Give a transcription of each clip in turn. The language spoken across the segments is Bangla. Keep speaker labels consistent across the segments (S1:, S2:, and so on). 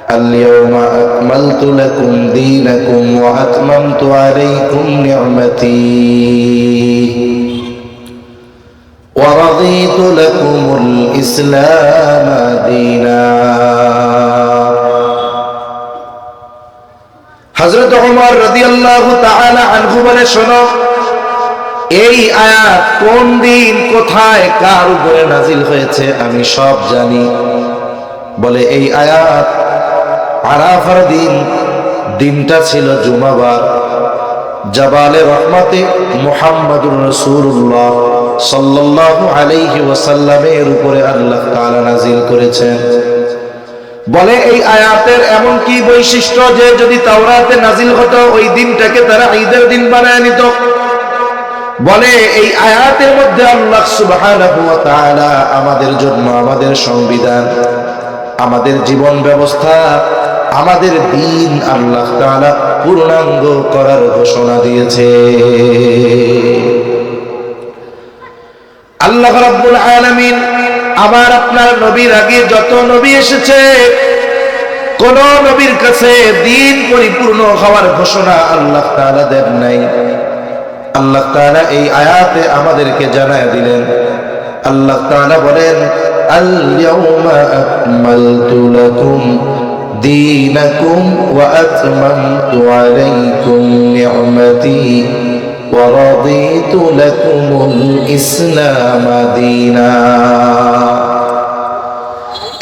S1: اليوم أكملت لكم دينكم وأتممت عليكم نعمتي ورضيت لكم الإسلام دينا। হযরত ওমর রাদিয়াল্লাহু তাআলা আনহু বলে, শোনো, এই আয়াত কোন দিন কোথায় কার উপরে নাজিল হয়েছে আমি সব জানি। বলে এই আয়াত আরাফার দিন, দিনটা ছিল জুমাবার, জাবালে রহমতে মুহাম্মাদুর রাসূলুল্লাহ সাল্লাল্লাহু আলাইহি ওয়াসাল্লামের উপরে আল্লাহ তাআলা নাজিল করেছেন। বলে এই আয়াতের এমন কি বৈশিষ্ট্য যে যদি তাওরাতে নাজিল হতো ওই দিনটাকে তারা ঈদের দিন বানায় নিত। বলে এই আয়াতের মধ্যে আল্লাহ সুবহানাহু ওয়া তাআলা আমাদের জন্য আমাদের সংবিধান, আমাদের জীবন ব্যবস্থা, আমাদের দিন আল্লাহ তাআলা পূর্ণাঙ্গ করার ঘোষণা দিয়েছে। আল্লাহ রাব্বুল আলামিন আবার আপনার নবীর আগে যত নবী এসেছে কোন নবীর কাছে দিন পরিপূর্ণ হওয়ার ঘোষণা আল্লাহ তাআলা দেন নাই। আল্লাহ তাআলা এই আয়াতে আমাদেরকে জানায় দিলেন। আল্লাহ তাআলা বলেন, আল ইয়াউমা আকমালতু লাকুম দীনাকুম ওয়া আতমামতু আলাইকুম নি'মাতি ওয়া রাদিতু লাকুমুল ইসলাম দীনা।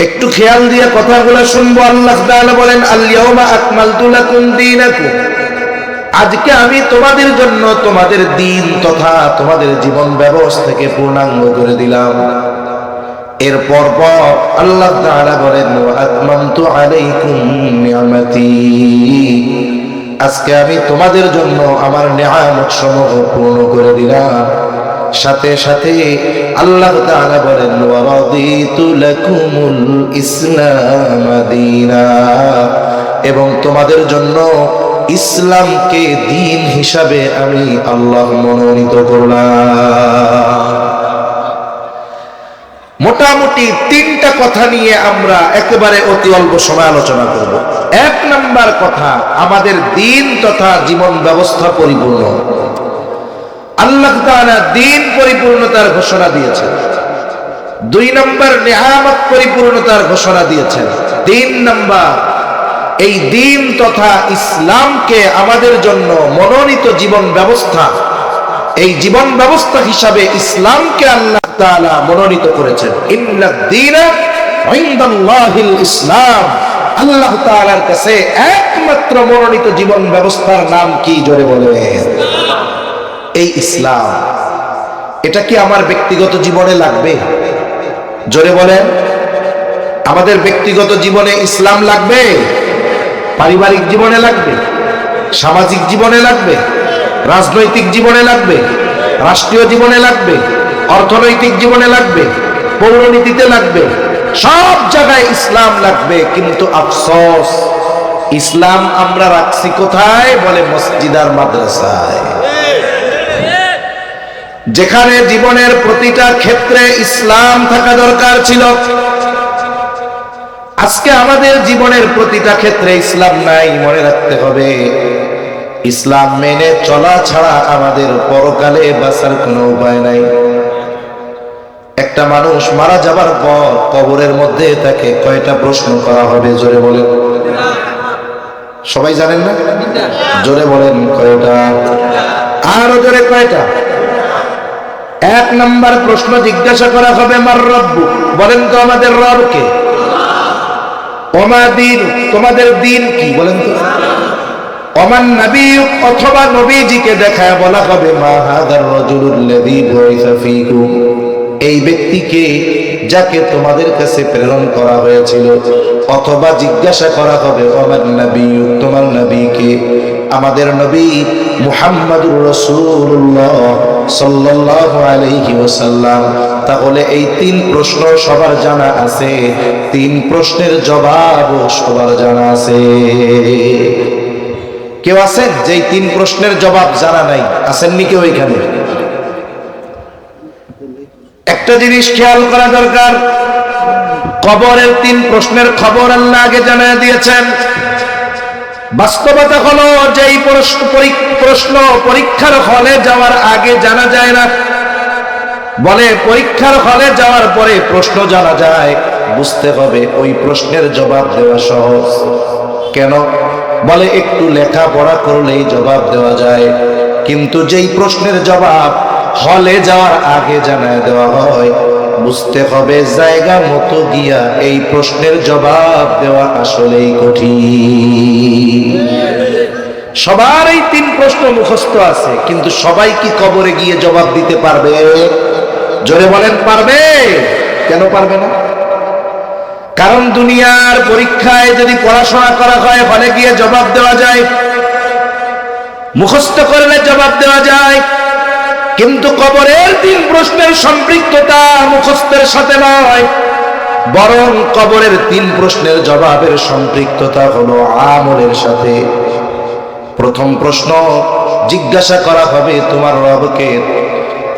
S1: একটু খেয়াল দিয়ে কথাগুলো শুনবো। আল্লাহ তাআলা বলেন, আল ইয়াউমা আকমালতু লাকুম দীনাকুম, আজকে আমি তোমাদের জন্য তোমাদের দিন তথা তোমাদের জীবন ব্যবস্থাকে পূর্ণাঙ্গ করে দিলাম। এরপর আল্লাহ তাআলা বলেন, ওয়া আতমামতু আলাইকুম নি'মাতি, আজকে আমি তোমাদের জন্য আমার নিয়ামত সমূহ পূর্ণ করে দিলাম। সাথে সাথে আল্লাহ তাআলা বলেন, ওয়া রাদিতু লাকুমুল ইসলাম দীনা, এবং তোমাদের জন্য ইসলামকে দিন হিসাবে আমি আল্লাহ মনোনীত করলাম। মোটামুটি তিনটা কথা নিয়ে আমরা একেবারে অতি অল্প সময় আলোচনা করব। এক নাম্বার কথা, আমাদের দিন তথা জীবন ব্যবস্থা পরিপূর্ণ। আল্লাহ তাআলা দিন পরিপূর্ণতার ঘোষণা দিয়েছেন। দুই নাম্বার, নিয়ামত পরিপূর্ণতার ঘোষণা দিয়েছেন। তিন নাম্বার, এই দিন তথা ইসলামকে আমাদের জন্য মনোনীত জীবন ব্যবস্থা, এই জীবন ব্যবস্থা হিসাবে ইসলামকে আল্লাহ তাআলা মনোনীত করেছেন। ইন্নাদ দীনা ইনদাল্লাহিল ইসলাম, আল্লাহ তাআলার কাছে একমাত্র মনোনীত জীবন ব্যবস্থার নাম কি? জোরে বলেন, এই ইসলাম। এটা কি আমার ব্যক্তিগত জীবনে লাগবে? জোরে বলেন, আমাদের ব্যক্তিগত জীবনে ইসলাম লাগবে? পারিবারিক জীবনে লাগবে? সামাজিক জীবনে লাগবে? রাজনৈতিক জীবনে লাগবে? রাষ্ট্রীয় জীবনে লাগবে? অর্থনৈতিক জীবনে লাগবে? পৌরনীতিতে লাগবে? সব জায়গায় ইসলাম লাগবে। কিন্তু আফসোস, ইসলাম আমরা রাখছি কোথায়? বলে মসজিদ আর মাদ্রাসায়। যেখানে জীবনের প্রতিটা ক্ষেত্রে ইসলাম থাকা দরকার ছিল, আজকে আমাদের জীবনের প্রতিটা ক্ষেত্রে ইসলাম নাই। মনে রাখতে হবে, ইসলাম মেনে চলা ছাড়া আমাদের পরকালে বাঁচার কোনো উপায় নাই। একটা মানুষ মারা যাবার পর কবরের মধ্যে তাকে কয়টা প্রশ্ন করা হবে? জোরে বলেন, সবাই জানেন না? জোরে বলেন, কয়টা? আরো জোরে, কয়টা? এক নাম্বার প্রশ্ন জিজ্ঞাসা করা হবে, মার রব্বু, বলেন তো আমাদের রব কে? ওমা দিন, তোমাদের দিন কি? বলেন তো। ওমান নবী, অথবা নবীজিকে দেখায় বলা হবে, মা হাদার রাজুলুল্লাযী বুইসা ফীকুম, এই ব্যক্তিকে যাকে তোমাদের কাছে প্রেরণ করা হয়েছিল। অথবা জিজ্ঞাসা করা হবে, ওমান নবী, তোমার নবীকে? আমাদের নবী মুহাম্মাদুর রাসূলুল্লাহ সাল্লাল্লাহু আলাইহি ওয়াসাল্লাম। তাহলে এই তিন প্রশ্ন সবার জানা আছে, তিন প্রশ্নের জবাবও সবার জানা আছে। কেউ আছেন যে তিন প্রশ্নের জবাব জানা নাই? আসেননি কেউ এখানে? একটা জিনিস খেয়াল করা দরকার, কবরের 3 প্রশ্নের খবর আল্লাহ আগে জানিয়ে দিয়েছেন। বাস্তবতা হলো যে এই প্রশ্ন পরীক্ষার হলে যাওয়ার আগে জানা যায় না, বলে পরীক্ষার হলে যাওয়ার পরে প্রশ্ন জানা যায়। বুঝতে হবে ওই প্রশ্নের জবাব দেওয়া সহজ। কেন? বলে একটু লেখাপড়া করলেই জবাব দেওয়া যায়, কিন্তু যেই প্রশ্নের জবাব হলে যাওয়ার আগে জানায় দেওয়া হয়, বুঝতে হবে জায়গা মতো গিয়া এই প্রশ্নের জবাব দেওয়া আসলেই কঠিন। সবার এই 3 প্রশ্ন মুখস্থ আছে, কিন্তু সবাই কি কবরে গিয়ে জবাব দিতে পারবে? জোরে বলেন, পারবে? কেন পারবে না? কারণ দুনিয়ার পরীক্ষায় যদি পড়াশোনা করা হয় হলে গিয়ে জবাব দেওয়া যায়, মুখস্থ করলে জবাব দেওয়া যায়, কিন্তু কবরের 3 প্রশ্নের সম্পৃক্ততা মুখস্থের সাথে নয়, বরং কবরের 3 প্রশ্নের জবাবের সম্পৃক্ততা হলো আমলের সাথে। প্রথম প্রশ্ন জিজ্ঞাসা করা হবে তোমার রবকে,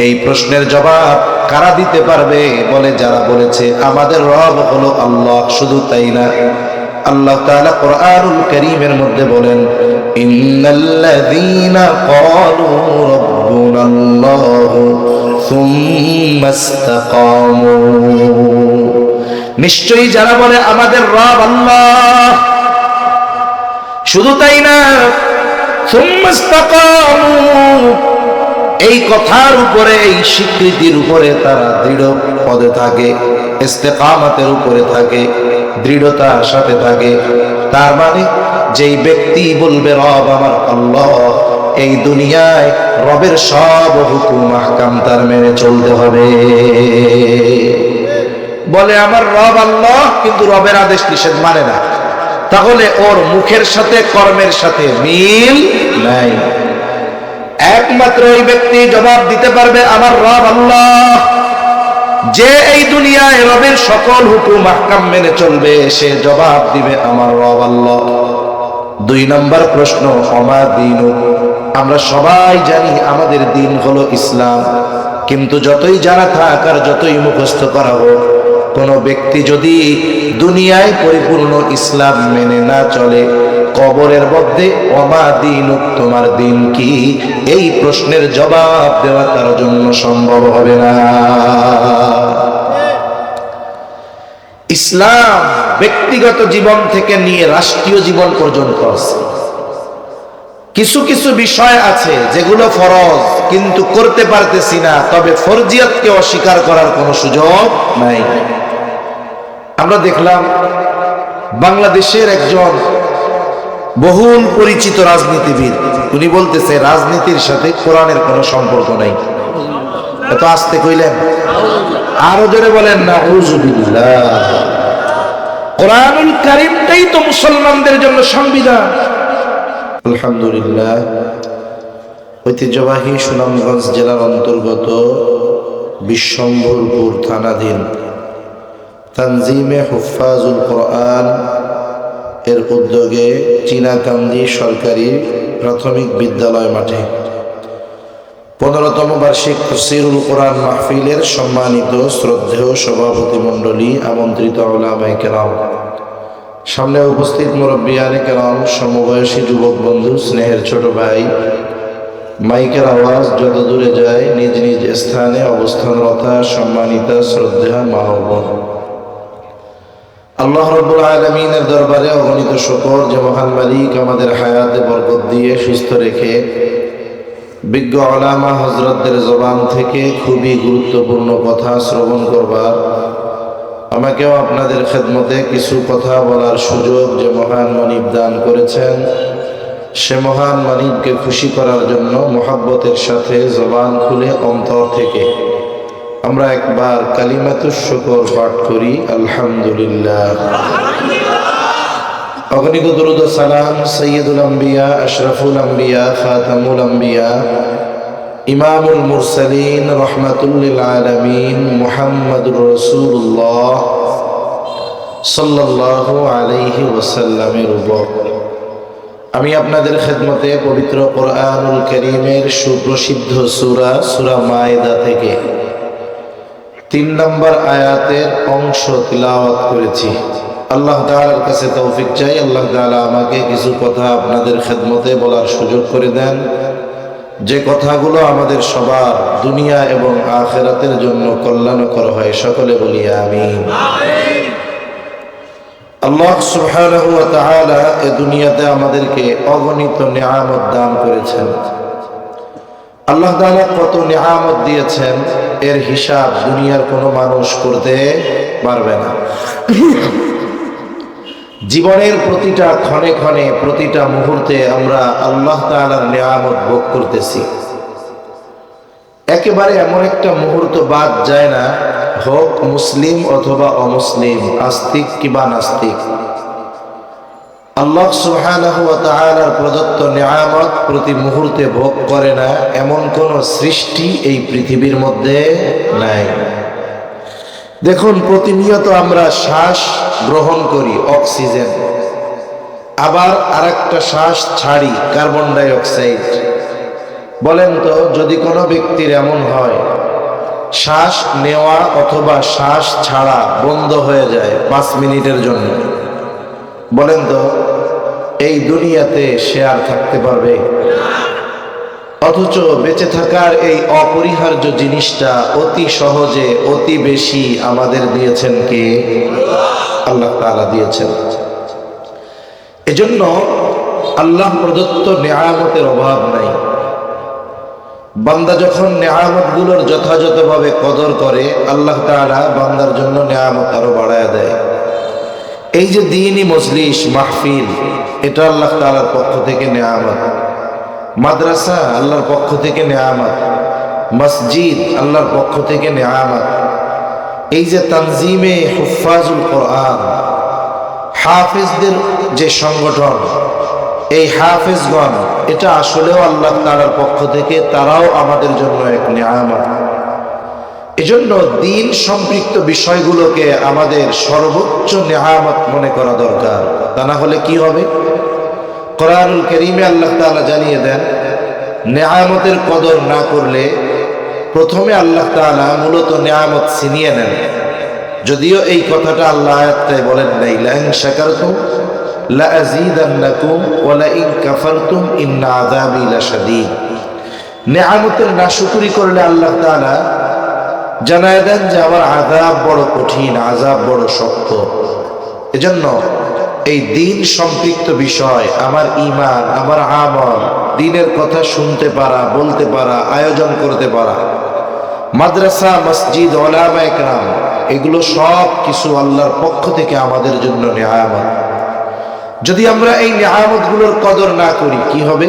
S1: এই প্রশ্নের জবাব কারা দিতে পারবে? বলে যারা বলেছে আমাদের রব হলো আল্লাহ। শুধু তাই না, আল্লাহ তাআলা কোরআনুল কারীমের মধ্যে বলেন, ইন্নাল্লাযীনা ক্বালু রাব্বুনাল্লাহু সুম্মা ইসতাকামু, নিশ্চয়ই যারা বলে আমাদের রব আল্লাহ, শুধু তাই না, সুম্মা ইসতাকামু, এই কথার উপরে, এই স্বীকৃতির উপরে তারা দৃঢ় পদে থাকে, ইস্তেকামতের উপরে থাকে, দৃঢ়তার সাথে থাকে। তার মানে যেই ব্যক্তি বলবে রব আমার আল্লাহ, এই দুনিয়ায় রবের সব হুকুম আহকাম তার মেনে চলতে হবে। বলে আমার রব আল্লাহ, কিন্তু রবের আদেশ নিষেধ মানে না, তাহলে ওর মুখের সাথে কর্মের সাথে মিল নাই। একমাত্র ওই ব্যক্তি জবাব দিতে পারবে আমার রব আল্লাহ, যে এই দুনিয়ায় রবের সকল হুকুম আহকাম মেনে চলবে, সে জবাব দিবে আমার রব আল্লাহ। 2 নম্বর প্রশ্ন, আমা দীনুক, আমরা সবাই জানি আমাদের দিন হলো ইসলাম, কিন্তু যতই জানা থাক আর যতই মুখস্থ করা হোক, কোন ব্যক্তি যদি দুনিয়ায় পরিপূর্ণ ইসলাম মেনে না চলে, কবরের মধ্যে আমা দীনুক, তোমার দিন কি, এই প্রশ্নের জবাব দেওয়া তার জন্য সম্ভব হবে না। ইসলাম ব্যক্তিগত জীবন থেকে নিয়ে রাষ্ট্রীয় জীবন পর্যন্ত আছে। কিছু কিছু বিষয় আছে যেগুলো ফরজ, কিন্তু করতে পারতেছি না, তবে ফরজিয়াতকে অস্বীকার করার কোনো সুযোগ নাই। আমরা দেখলাম বাংলাদেশের একজন বহুল পরিচিত রাজনীতিবিদ, উনি বলতেছে রাজনীতির সাথে কোরআনের কোনো সম্পর্ক নাই। এত আস্তে কইলেন, আরো জোরে বলেন না আউযুবিল্লাহ। কোরআনুল কারীমটাই তো মুসলমানদের জন্য সংবিধান। আলহামদুলিল্লাহ, ঐতিহ্যবাহী সুনামগঞ্জ জেলার অন্তর্গত বিশ্বম্ভরপুর থানাধীন তানজিমে হুফাজুল কোরআন এর উদ্যোগে চীনাকান্দি সরকারি প্রাথমিক বিদ্যালয় মাঠে 15তম বার্ষিক তাফসীরুল কোরআন মাহফিলের সম্মানিত শ্রদ্ধেয় সভাপতি মণ্ডলী, আমন্ত্রিত উলামায়ে কেরাম, সামনে উপস্থিত মুরব্বিয়ানে কেরাম, সমবয়সী যুবক বন্ধু, স্নেহের ছোট ভাই, মাইকের আওয়াজ যত দূরে যায় নিজ নিজ স্থানে অবস্থানরত সম্মানিতা শ্রদ্ধা মা ও বোন, আল্লাহ রাব্বুল আলামিনের দরবারে অগণিত শুকর যে মহান মালিক আমাদের হায়াতে বরকত দিয়ে সুস্থ রেখে বিজ্ঞ উলামা হযরতদের জবান থেকে খুবই গুরুত্বপূর্ণ কথা শ্রবণ করবার, আমাকেও আপনাদের খেদমতে কিছু কথা বলার সুযোগ যে মহান মানিব দান করেছেন, সে মহান মানিবকে খুশি করার জন্য মোহাব্বতের সাথে জবান খুলে অন্তর থেকে আমরা একবার কালিমাতুশ শুকর পাঠ করি, আলহামদুলিল্লাহ। অগণিত দুরূদ ও সালাম সাইয়্যিদুল আম্বিয়া, আশরাফুল আম্বিয়া, খাতামুল আম্বিয়া, ইমামুল মুরসালিন, রাহমাতুল লিল আলামিন, মুহাম্মাদুর রাসূলুল্লাহ সাল্লাল্লাহু আলাইহি ওয়াসাল্লামের উপর। আমি আপনাদের খেদমতে পবিত্র কোরআনুল কারীমের সুপ্রসিদ্ধ সূরা মায়েদা থেকে 3 নম্বর আয়াতের অংশ তিলাওয়াত করেছি। আল্লাহ তাআলার কাছে তৌফিক চাই, আল্লাহ তাআলা আমাকে কিছু কথা আপনাদের খেদমতে বলার সুযোগ করে দেন, যে কথাগুলো আমাদের সবার দুনিয়া এবং আখিরাতের জন্য কল্যাণকর হয়। সকলে বলি আমিন। আল্লাহ সুবহানাহু ওয়া তাআলা এই দুনিয়াতে আমাদেরকে অগণিত নিয়ামত দান করেছেন। আল্লাহ তাআলা কত নিয়ামত দিয়েছেন এর হিসাব দুনিয়ার কোনো মানুষ করতে পারবে না। জীবনের প্রতিটা ক্ষণে ক্ষণে প্রতিটা মুহূর্তে আমরা আল্লাহ তাআলার নিয়ামত ভোগ করতেছি। একেবারে এমন একটা মুহূর্ত বাদ যায় না, হোক মুসলিম অথবা অমুসলিম, আস্তিক কিংবা নাস্তিক, আল্লাহ সুবহানাহু ওয়া তাআলার প্রদত্ত নিয়ামত প্রতি মুহূর্তে ভোগ করে না এমন কোন সৃষ্টি এই পৃথিবীর মধ্যে নাই। দেখুন, প্রতিনিয়ত আমরা শ্বাস গ্রহণ করি অক্সিজেন, আবার আরেকটা শ্বাস ছাড়ি কার্বন ডাই অক্সাইড। বলেন তো, যদি কোনো ব্যক্তির এমন হয় শ্বাস নেওয়া অথবা শ্বাস ছাড়া বন্ধ হয়ে যায় 5 মিনিটের জন্য, বলেন তো এই দুনিয়াতে সে আর থাকতে পারবে? অথচ বেঁচে থাকার এই অপরিহার্য জিনিসটা অতি সহজে অতি বেশি আমাদের দিয়েছেন কে? আল্লাহ তাআলা দিয়েছেন। এজন্য আল্লাহ প্রদত্ত নিয়ামতের অভাব নাই। বান্দা যখন নিয়ামতগুলোর যথাযথভাবে কদর করে, আল্লাহ তাআলা বান্দার জন্য নিয়ামত আরো বাড়ায় দেয়। এই যে দ্বীনি মজলিস মাহফিল, এটা আল্লাহ তাআলার পক্ষ থেকে নিয়ামত। মাদ্রাসা আল্লাহর পক্ষ থেকে নিয়ামত। মসজিদ আল্লাহর পক্ষ থেকে নিয়ামত। এই যে তানজিমে হুফাজুল কোরআন, হাফেজদের যে সংগঠন, এই হাফেজগণ, এটা আসলেও আল্লাহ তাআলার পক্ষ থেকে, তারাও আমাদের জন্য এক নিয়ামত। এজন্য দ্বীন সম্পৃক্ত বিষয়গুলোকে আমাদের সর্বোচ্চ নিয়ামত মনে করা দরকার। তা না হলে কি হবে? কোরআনুল কারীমে আল্লাহ তাআলা জানিয়ে দেন, নিয়ামতের কদর না করলে প্রথমে আল্লাহ তাআলা মূলত নিয়ামত ছিনিয়ে নেন। যদিও এই কথাটা আল্লাহ আয়াতে বলেন নাই, লা ইন শাকারতুম লা আযীদান্নাকুম ওয়া লা ইন কাফারতুম ইন্না আযাবি লাশাদীদ। নিয়ামতের নাশকরি করলে আল্লাহ তাআলা জানায় দেন যে আমার আযাব বড় কঠিন, আযাব বড় শক্ত। এজন্য এই দ্বীন সম্পৃক্ত বিষয়, আমার ঈমান, আমার আমল, দ্বীনের কথা শুনতে পারা, বলতে পারা, আয়োজন করতে পারা, মাদ্রাসা, মসজিদ, উলামায়ে কেরাম, এগুলো সব কিছু আল্লাহর পক্ষ থেকে আমাদের জন্য নিয়ামত। যদি আমরা এই নিয়ামতগুলোর কদর না করি কি হবে?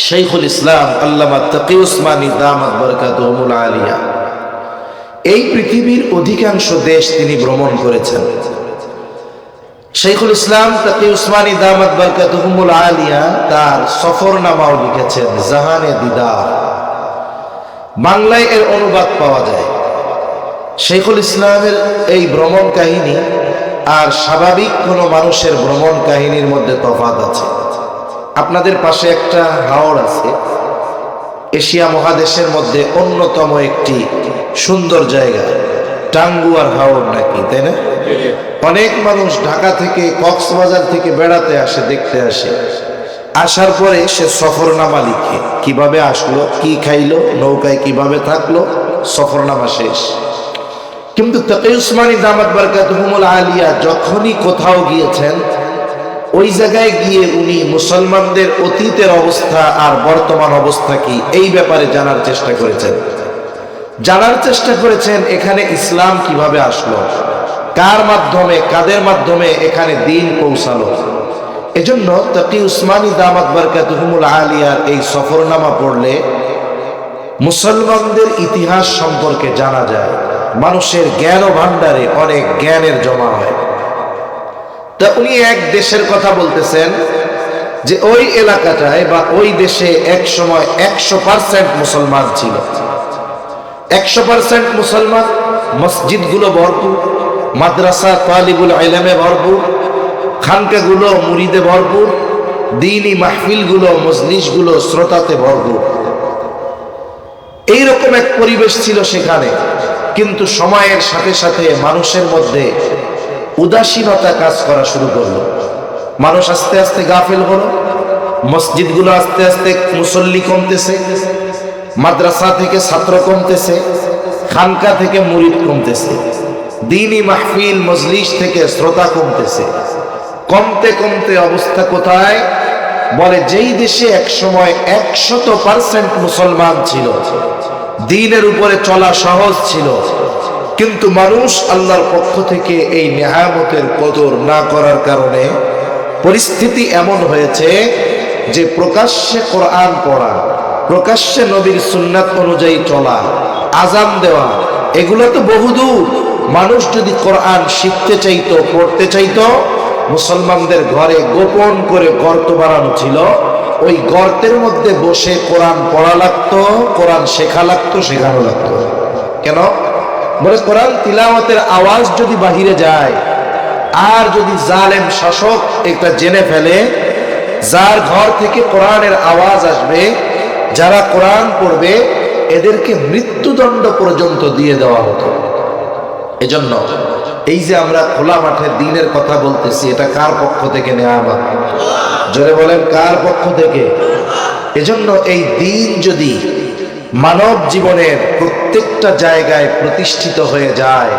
S1: শাইখুল ইসলাম আল্লামা তাকি উসমানী দামাত বারাকাতুহুল আলিয়া এই পৃথিবীর অধিকাংশ দেশ তিনি ভ্রমণ করেছেন। শাইখুল ইসলাম তাকি উসমানী দামাত বারাকাতুহুল আলিয়া তার সফরনামাও লিখেছেন, জাহানে দিদার। বাংলায় এর অনুবাদ পাওয়া যায়। শাইখুল ইসলামের এই ভ্রমণ কাহিনী আর স্বাভাবিক কোনো মানুষের ভ্রমণ কাহিনীর মধ্যে তফাৎ আছে। আপনাদের পাশে একটা হাওর আছে, এশিয়া মহাদেশের মধ্যে অন্যতম একটি সুন্দর জায়গা, টাঙ্গুয়ার হাওর নাকি, তাই না? অনেক মানুষ ঢাকা থেকে, কক্সবাজার থেকে বেড়াতে আসে, দেখতে আসে। আসার পরে সে সফরনামা লিখে, কিভাবে আসলো, কি খাইলো, নৌকায় কিভাবে থাকলো, সফরনামা শেষ। কিন্তু তাকি উসমানী দামাত বারাকাতুহুল আলিয়া যখনই কোথাও গিয়েছেন, ওই জায়গায় গিয়ে উনি মুসলমানদের অতীতের অবস্থা আর বর্তমান অবস্থা কি, এই ব্যাপারে জানার চেষ্টা করেছেন। জানার চেষ্টা করেছেন এখানে ইসলাম কিভাবে আসলো, কার মাধ্যমে, কাদের মাধ্যমে এখানে দ্বীন পৌঁছালো। এজন্য তাকি উসমানী দামাত বারাকাতুহুল আলিয়ার এই সফরনামা পড়লে মুসলমানদের ইতিহাস সম্পর্কে জানা যায়। মানুষের জ্ঞান ও ভান্ডারে অনেক জ্ঞানের জমা হয়। তা উনি এক দেশের কথা বলতেছেন যে ওই এলাকাটায় বা ওই দেশে এক সময় 100% মুসলমান ছিল। 100% মুসলমান, মসজিদগুলো ভরপুর, মাদ্রাসা তালিবুল ইলমে ভরপুর, খানকাগুলো মুরিদে ভরপুর, দ্বীনি মাহফিলগুলো, মজলিসগুলো শ্রোতাতে ভরপুর। এইরকম এক পরিবেশ ছিল সেখানে। কিন্তু সময়ের সাথে সাথে মানুষের মধ্যে উদাসীনতা কাজ করা শুরু করলো। মানুষ আস্তে আস্তে গাফিল হলো। মসজিদগুলো আস্তে আস্তে মুসল্লি কমতেছে, মাদ্রাসা থেকে ছাত্র কমতেছে, খানকা থেকে মুরিদ কমতেছে, দ্বীনি মাহফিল মজলিস থেকে শ্রোতা কমতেছে। কমতে কমতে অবস্থা কোথায়? বলে যেই দেশে একসময় 100% মুসলমান ছিল, দ্বীনের উপরে চলা সহজ ছিল, কিন্তু মানুষ আল্লাহর পক্ষ থেকে এই নেয়ামতের কদর না করার কারণে পরিস্থিতি এমন হয়েছে যে প্রকাশ্যে কোরআন পড়া, প্রকাশ্যে নবীর সুন্নাত অনুযায়ী চলা, আজান দেওয়া, এগুলো তো বহুদূর। মানুষ যদি কোরআন শিখতে চাইতো, পড়তে চাইতো, মুসলমানদের ঘরে গোপন করে গর্ত বানানো ছিল, ওই গর্তের মধ্যে বসে কোরআন পড়া লাগতো, কোরআন শেখা লাগতো, শেখানো লাগতো। কেন? বলে কোরআন তিলাওয়াতের আওয়াজ যদি বাহিরে যায়, আর যদি জালেম শাসক এটা জেনে ফেলে, যার ঘর থেকে কোরআনের আওয়াজ আসবে, যারা কোরআন পড়বে, এদেরকে মৃত্যুদণ্ড পর্যন্ত দিয়ে দেওয়া হতো। এজন্য এই যে আমরা খোলা মাঠে দ্বীনের কথা বলতেছি, এটা কার পক্ষ থেকে নেয়ামত? জোরে বলেন, কার পক্ষ থেকে? এজন্য এই দ্বীন যদি মানব জীবনের প্রত্যেকটা জায়গায় প্রতিষ্ঠিত হয়ে যায়,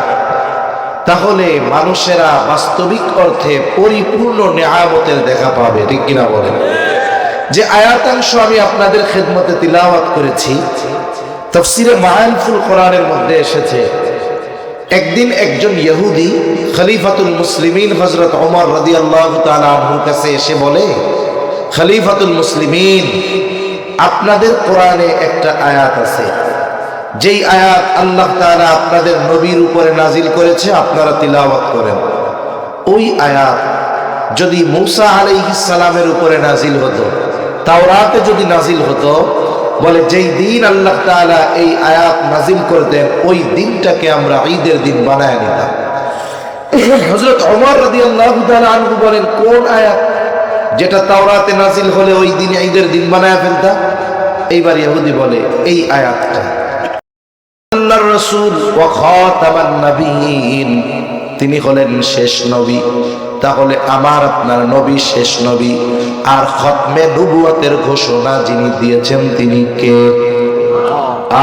S1: তাহলে মানুষেরা বাস্তবিক অর্থে পরিপূর্ণ নেয়ামতের দেখা পাবে। ঠিক কিনা বলেন? যে আয়াতাংশ আমি আপনাদের খেদমতে তিলাওয়াত করেছি, তাফসিরে মাআরিফুল কোরআনের মধ্যে এসেছে, একদিন একজন ইহুদি খলিফাতুল মুসলিমিন হযরত ওমর রাদিয়াল্লাহু তাআলা আনহুর কাছে এসে বলে, খলিফাতুল মুসলিমিন, আপনাদের কোরআনে একটা আয়াত আছে, যেই আয়াত আল্লাহ তাআলা আপনাদের নবীর উপরে নাজিল করেছে, আপনারা তিলাওয়াত করেন। ওই আয়াত যদি মূসা আলাইহিস সালামের উপরে নাজিল হতো, তাওরাতে যদি নাজিল হতো, বলে যেই দিন আল্লাহ তাআলা এই আয়াত নাজিল করতেন, ওই দিনটাকে আমরা ঈদের দিন বানায় নিতাম। হযরত ওমর রাদিয়াল্লাহু তাআলা আনহু বলেন, কোন আয়াত? যেটা তাওরাতে নাজিল হলে ওই দিন ঈদের দিন বানায় ফেলতাম। এইবার ইহুদি বলে, এই আয়াতটা, আল্লাহর রাসূল ওয়া খাতামান নবিয়্যিন, তিনি হলেন শেষ নবী, তাহলে আমার আপনার নবী শেষ নবী, আর খতমে নবুয়তের ঘোষণা যিনি দিয়েছেন তিনি কে?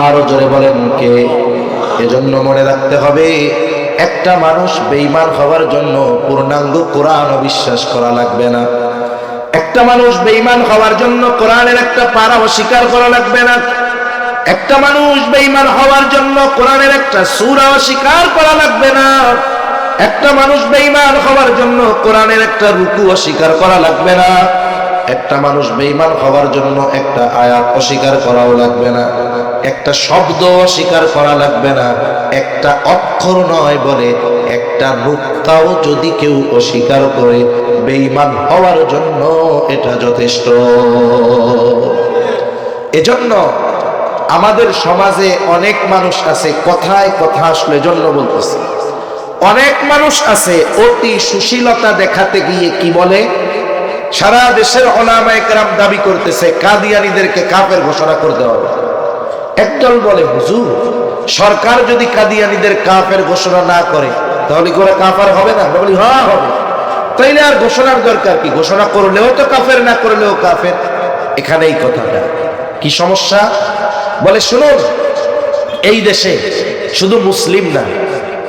S1: আরো জোরে বলেন, কে? এজন্য মনে রাখতে হবে, একটা মানুষ বেঈমান হওয়ার জন্য পূর্ণাঙ্গ কোরআন অবিশ্বাস করা লাগবে না। একটা মানুষ বেঈমান হওয়ার জন্য কোরআনের একটা পারা অস্বীকার করা লাগবে না। একটা মানুষ বেঈমান হওয়ার জন্য কোরআনের একটা সূরা অস্বীকার করা লাগবে না। একটা মানুষ বেঈমান হওয়ার জন্য কোরআনের একটা রুকু অস্বীকার করা লাগবে না। একটা মানুষ বেঈমান হওয়ার জন্য একটা আয়াত অস্বীকার করাও লাগবে না, একটা শব্দ অস্বীকার করা লাগবে না, একটা অক্ষর নয় বলে একটা নুক্তাও যদি কেউ অস্বীকার করে, বেঈমান হওয়ার জন্য এটা যথেষ্ট। এজন্য আমাদের সমাজে অনেক মানুষ আছে, কথায় কথা আসলে জন্য বলতেছে, অনেক মানুষ আছে অতি সুশীলতা দেখাতে গিয়ে কি বলে, সারা দেশের উলামায়ে কেরাম দাবি করতেছে কাদিয়ানীদেরকে কাফের ঘোষণা করতে হবে। একদল বলে, হুজুর, সরকার যদি কাদিয়ানীদের কাফের ঘোষণা না করে তাহলে কি ওরা কাফের হবে না? বলি হ্যাঁ হবে। তাইলে আর ঘোষণার দরকার কি? ঘোষণা করলেও তো কাফের, না করলেও কাফের। এখানেই কথাটা। কি সমস্যা? বলে শুনুন, এই দেশে শুধু মুসলিম না,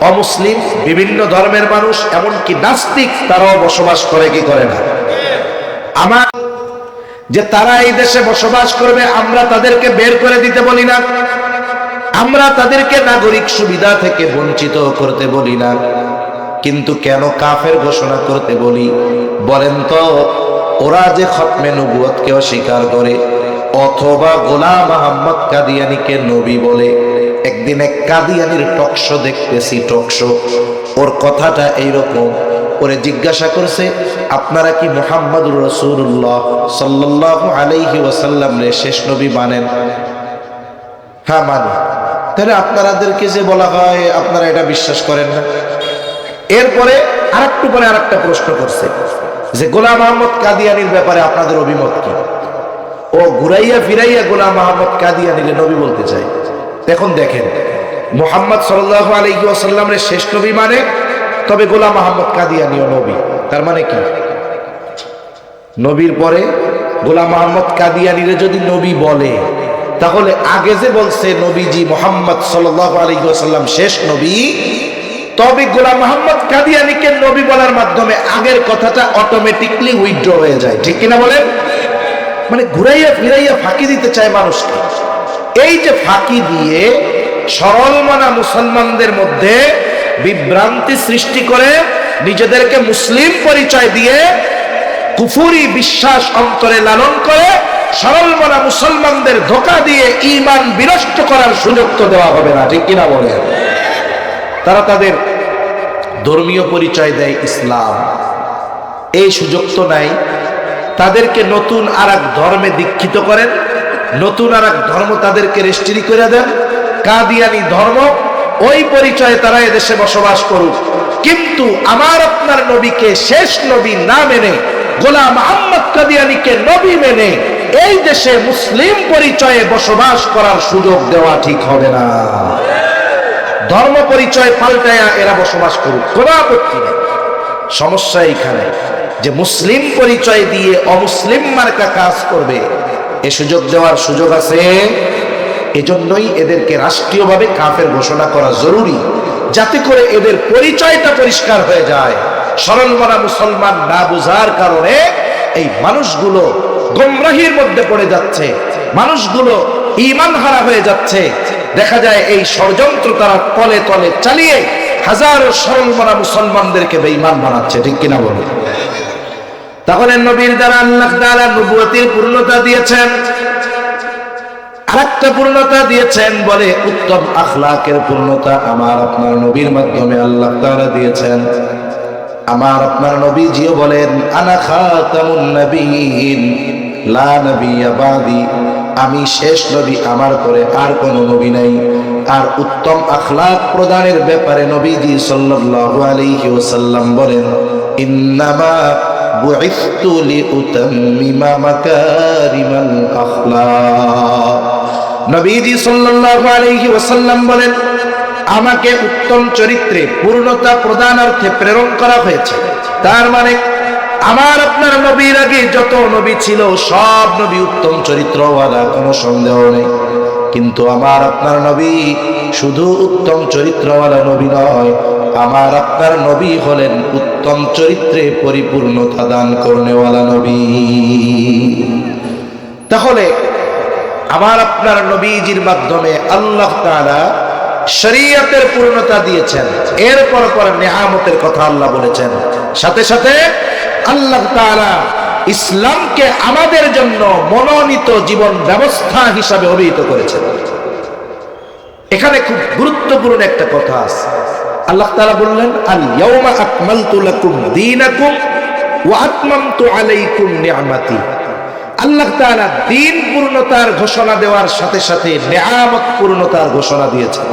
S1: অমুসলিম, বিভিন্ন ধর্মের মানুষ, এমনকি নাস্তিক, তারাও বসবাস করে, কি করে না? আমার যে তারা এই দেশে বসবাস করবে, আমরা তাদেরকে বের করে দিতে বলি না, আমরা তাদেরকে নাগরিক সুবিধা থেকে বঞ্চিত করতে বলি না, কিন্তু কেন কাফের ঘোষণা করতে বলি বলেন তো? ওরা যে খতমে নবুয়তকে অস্বীকার করে, অথবা গোলাম মোহাম্মদ কাদিয়ানীকে নবী বলে। একদিন এক কাদিয়ানীর টকশো দেখতেছি, টকশো, ওর কথাটা এইরকম। ওরে জিজ্ঞাসা করছে, আপনারা কি মুহাম্মদুর রাসূলুল্লাহ সাল্লাল্লাহু আলাইহি ওয়াসাল্লাম রে শেষ নবী মানেন? হ্যাঁ মানি। তাহলে আপনাদেরকে যে বলা হয় আপনারা এটা বিশ্বাস করেন না? এরপরে আরেকটু পরে আরেকটা প্রশ্ন করছে যে গোলাম মোহাম্মদ কাদিয়ানীর ব্যাপারে আপনাদের অভিমত কি? ও ঘুরাইয়া ফিরাইয়া গোলাম মোহাম্মদ কাদিয়ানীকে নবী বলতে চাই। এখন দেখেন, মুহাম্মদ সাল্লাল্লাহু আলাইহি ওয়াসাল্লামের শেষ নবী মানে, তবে গোলাম আহমদ কাদিয়ানীও নবী। তার মানে কি? নবীর পরে গোলাম আহমদ কাদিয়ানীরে যদি নবী বলে, তাহলে আগে যে বলছে নবীজি মুহাম্মদ সাল্লাল্লাহু আলাইহি ওয়াসাল্লাম শেষ নবী, তবে গোলাম আহমদ কাদিয়ানীকে নবী বলার মাধ্যমে আগের কথাটা অটোমেটিকলি উইথড্র হয়ে যায়। ঠিক কিনা বলেন? মানে ঘুরাইয়া ফিরাইয়া ফাঁকি দিতে চায় মানুষকে। এই যে ফাঁকি দিয়ে সরল মানা মুসলমানদের মধ্যে বিভ্রান্তি সৃষ্টি করে নিজেদেরকে মুসলিম পরিচয় দিয়ে কুফুরি বিশ্বাস অন্তরে লালন করে সরল মানা মুসলমানদের ধোঁকা দিয়ে ঈমান বিনষ্ট করার সুযোগ তো দেওয়া হবে না। ঠিক কিনা বলেন? তারা তাদের ধর্মীয় পরিচয় দেয় ইসলাম, এই সুযোগ তো নাই। তাদেরকে নতুন আর এক ধর্মে দীক্ষিত করেন, নতুন আর এক ধর্ম তাদেরকে রেজিস্ট্রি করে দেন, কাদিয়ানি ধর্ম। ওই পরিচয়ে তারা এদেশে বসবাস করুক, কিন্তু আমার আপনার নবীকে শেষ নবী না মেনে গোলাম আহমদ কাদিয়ানীকে নবী মেনে এই দেশে মুসলিম পরিচয়ে বসবাস করার সুযোগ দেওয়া ঠিক হবে না। ধর্ম পরিচয় পাল্টায়া এরা বসবাস করুক, কোনো আপত্তি নেই। সমস্যা এইখানে যে মুসলিম পরিচয় দিয়ে অমুসলিম মার্কা কাজ করবে, এ সুযোগ দেওয়ার সুযোগ আছে। এজন্যই এদেরকে রাষ্ট্রীয়ভাবে কাফের ঘোষণা করা জরুরি, যাতে করে এদের পরিচয়টা পরিষ্কার হয়ে যায়। সরল মানা মুসলমান না বুঝার কারণে এই মানুষগুলো গোমরাহির মধ্যে পড়ে যাচ্ছে, মানুষগুলো ঈমান হারা হয়ে যাচ্ছে। দেখা যায় এই ষড়যন্ত্র তারা তলে তলে চালিয়ে হাজারো সরল মানা মুসলমানদেরকে বেঈমান বানাচ্ছে। ঠিক কিনা বলুন? তাহলে নবীর দ্বারা আল্লাহ তাআলা নবুয়তের পূর্ণতা দিয়েছেন, আরেকটা পূর্ণতা দিয়েছেন বলে উত্তম আখলাকের পূর্ণতা আমার আপনার নবীর মাধ্যমে আল্লাহ তাআলা দিয়েছেন। আমার আপনার নবীজিও বলেন, আনা খাতামুন নবিয়্যিন লা নাবিয়্যা বাদি, আমি শেষ নবী, আমার পরে আর কোনো নবী নাই। আর উত্তম আখলাক প্রদানের ব্যাপারে নবীজি সাল্লাল্লাহু আলাইহি ওয়াসাল্লাম বলেন, ইন্নামা বুইসতু লিউতাম্মিমা মাকারিমাল আখলাক। নবীজি সাল্লাল্লাহু আলাইহি ওয়াসাল্লাম বলেন, আমাকে উত্তম চরিত্রে পূর্ণতা প্রদানার্থে প্রেরণ করা হয়েছে। তার মানে আমার আপনার নবীর আগে যত নবী ছিল সব নবী উত্তম চরিত্রওয়ালা, কোনো সন্দেহ নেই। কিন্তু আমার আপনার নবী শুধু উত্তম চরিত্রওয়ালা নবী নয়, আমার আপনার নবী হলেন উত্তম চরিত্রে পরিপূর্ণতা দান করনেওয়ালা নবী। তাহলে আমার আপনার নবীজির মাধ্যমে আল্লাহ তাআলা শরীয়তের পূর্ণতা দিয়েছেন। এরপর পর নিয়ামতের কথা আল্লাহ বলেছেন, সাথে সাথে আল্লাহ তাআলা ইসলামকে আমাদের জন্য মনোনীত জীবন ব্যবস্থা হিসাবে অভিহিত করেছেন। এখানে খুব গুরুত্বপূর্ণ একটা কথা আছে। আল্লাহ তাআলা বললেন, আল ইয়াউমা আকমালতু লাকুম দীনাকুম ওয়া আতমামতু আলাইকুম নি'মাতি। আল্লাহ তাআলা দ্বীন পূর্ণতার ঘোষণা দেওয়ার সাথে সাথে নিয়ামত পূর্ণতার ঘোষণা দিয়েছেন।